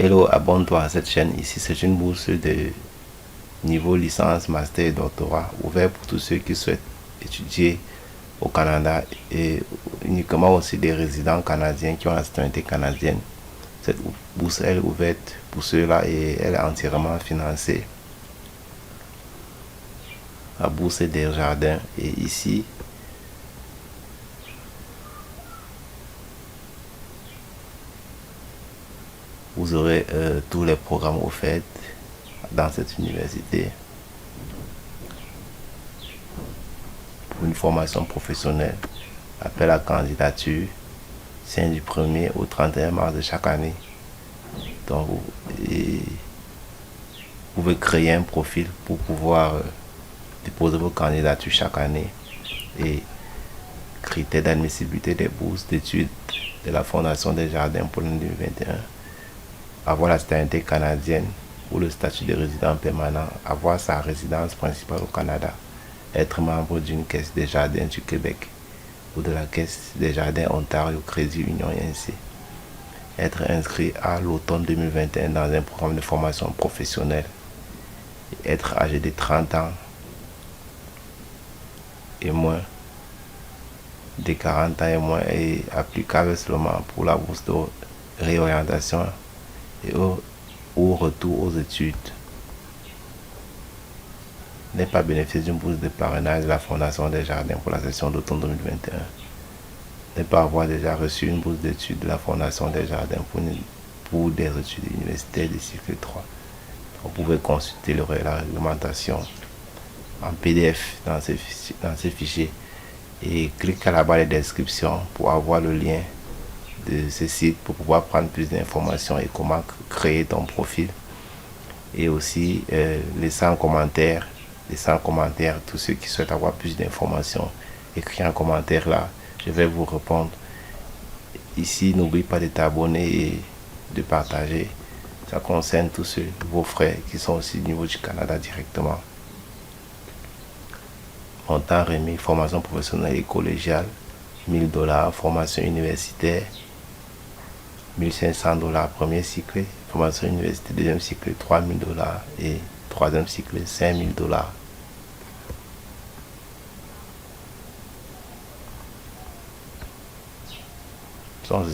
Hello, abonne-toi à cette chaîne. Ici, c'est une bourse de niveau licence, master et doctorat ouvert pour tous ceux qui souhaitent étudier au Canada et uniquement aussi des résidents canadiens qui ont la citoyenneté canadienne. Cette bourse elle est ouverte pour ceux-là et elle est entièrement financée. La bourse Desjardins et ici, vous aurez tous les programmes offerts dans cette université pour une formation professionnelle. Appel à candidature, c'est du 1er au 31 mars de chaque année. Donc, vous pouvez créer un profil pour pouvoir déposer vos candidatures chaque année et critères d'admissibilité des bourses d'études de la Fondation Desjardins pour l'année 2021. Avoir la citoyenneté canadienne ou le statut de résident permanent, avoir sa résidence principale au Canada, être membre d'une caisse Desjardins du Québec ou de la caisse Desjardins Ontario Crédit Union et ainsi. Être inscrit à l'automne 2021 dans un programme de formation professionnelle. Être âgé de 30 ans et moins, de 40 ans et moins, et applicable seulement pour la bourse de réorientation et au retour aux études. N'est pas bénéficié d'une bourse de parrainage de la Fondation Desjardins pour la session d'automne 2021. Ne pas avoir déjà reçu une bourse d'études de la Fondation Desjardins pour des études universitaires de cycle 3. Vous pouvez consulter la réglementation en PDF dans ces fichiers et cliquez à la barre de description pour avoir le lien de ce site pour pouvoir prendre plus d'informations et comment créer ton profil. Et aussi laissez en commentaire tous ceux qui souhaitent avoir plus d'informations. Écrivez en commentaire là, je vais vous répondre. Ici, n'oublie pas de t'abonner et de partager. Ça concerne tous vos frères qui sont aussi au niveau du Canada directement. Montant remis, formation professionnelle et collégiale, 1000 $, formation universitaire, 1500 $, premier cycle, formation universitaire, deuxième cycle, 3000 $ et troisième cycle, 5000 $.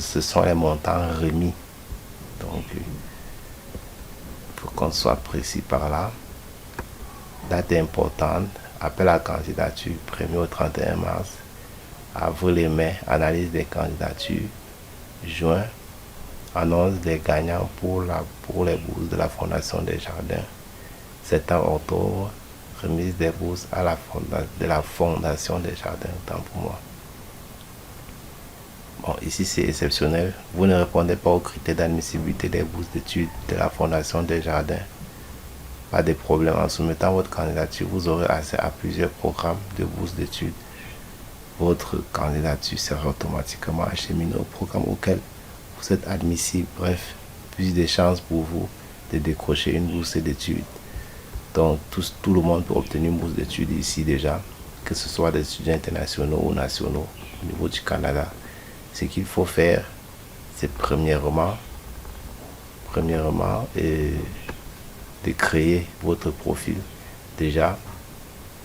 Ce sont les montants remis. Donc, il faut qu'on soit précis par là. Date importante, appel à candidature, 1er au 31 mars. Avril et mai, analyse des candidatures. Juin, annonce des gagnants pour les bourses de la Fondation Desjardins. Septembre, octobre, remise des bourses de la Fondation Desjardins. Tant pour moi. Bon, ici c'est exceptionnel. Vous ne répondez pas aux critères d'admissibilité des bourses d'études de la Fondation Desjardins. Pas de problème. En soumettant votre candidature, vous aurez accès à plusieurs programmes de bourses d'études. Votre candidature sera automatiquement acheminée au programme auquel vous êtes admissible. Bref, plus de chances pour vous de décrocher une bourse d'études. Donc, tout le monde peut obtenir une bourse d'études ici déjà, que ce soit des étudiants internationaux ou nationaux au niveau du Canada. Ce qu'il faut faire, c'est premièrement de créer votre profil. Déjà,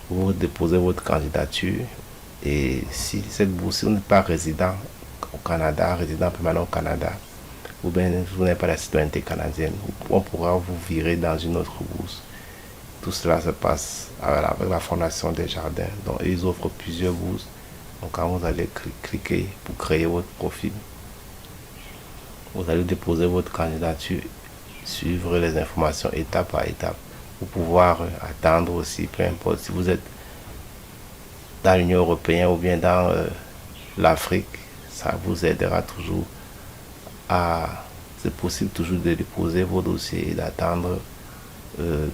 vous déposez votre candidature et si cette bourse, si vous n'êtes pas résident au Canada, résident permanent au Canada, ou bien vous n'avez pas la citoyenneté canadienne, on pourra vous virer dans une autre bourse. Tout cela se passe avec la Fondation Desjardins. Donc, ils offrent plusieurs bourses. Donc, quand vous allez cliquer pour créer votre profil, vous allez déposer votre candidature, suivre les informations étape par étape pour pouvoir attendre aussi, peu importe si vous êtes dans l'Union européenne ou bien dans l'Afrique, ça vous aidera toujours c'est possible toujours de déposer vos dossiers et d'attendre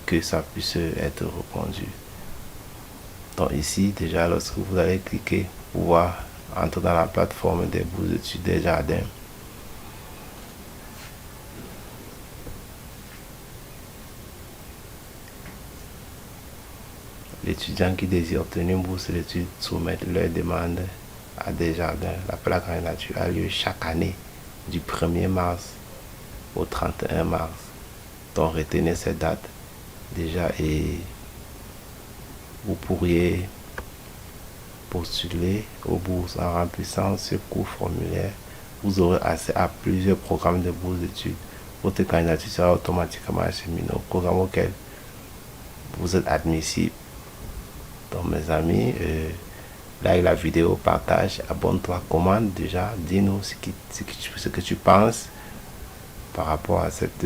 que ça puisse être répondu. Donc ici, déjà, lorsque vous allez cliquer pour pouvoir entrer dans la plateforme des bourses d'études Desjardins, l'étudiant qui désire obtenir une bourse d'études soumettent leur demande à Desjardins. L'appel à candidature a lieu chaque année du 1er mars au 31 mars. Donc retenez cette date déjà et vous pourriez postuler aux bourses en remplissant ce court formulaire. Vous aurez accès à plusieurs programmes de bourses d'études. Votre candidature sera automatiquement acheminée au programme auquel vous êtes admissible. Donc mes amis, like la vidéo, partage, abonne-toi, commente déjà, dis-nous ce que tu penses par rapport à cette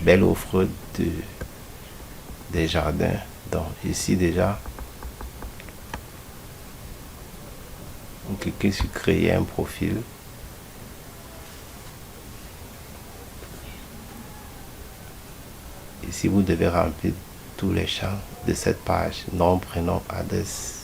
belle offre de Desjardins. Donc ici déjà, vous cliquez sur créer un profil. Ici vous devez remplir tous les champs de cette page: nom, prénom, adresse,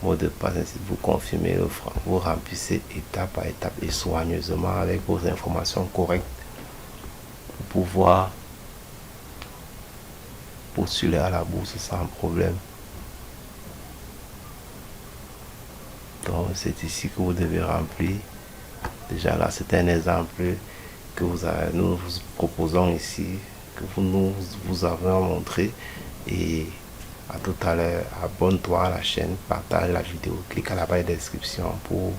mot de passe. Ainsi vous confirmez l'offre, vous remplissez étape par étape et soigneusement avec vos informations correctes pour pouvoir postuler à la bourse sans problème. Donc c'est ici que vous devez remplir. Déjà là, c'est un exemple que nous vous proposons ici, que vous avons montré. Et à tout à l'heure, abonne-toi à la chaîne, partage la vidéo, clique à la barre de description pour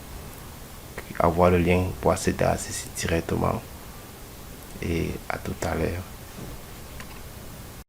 avoir le lien pour accéder à ceci directement. Et à tout à l'heure.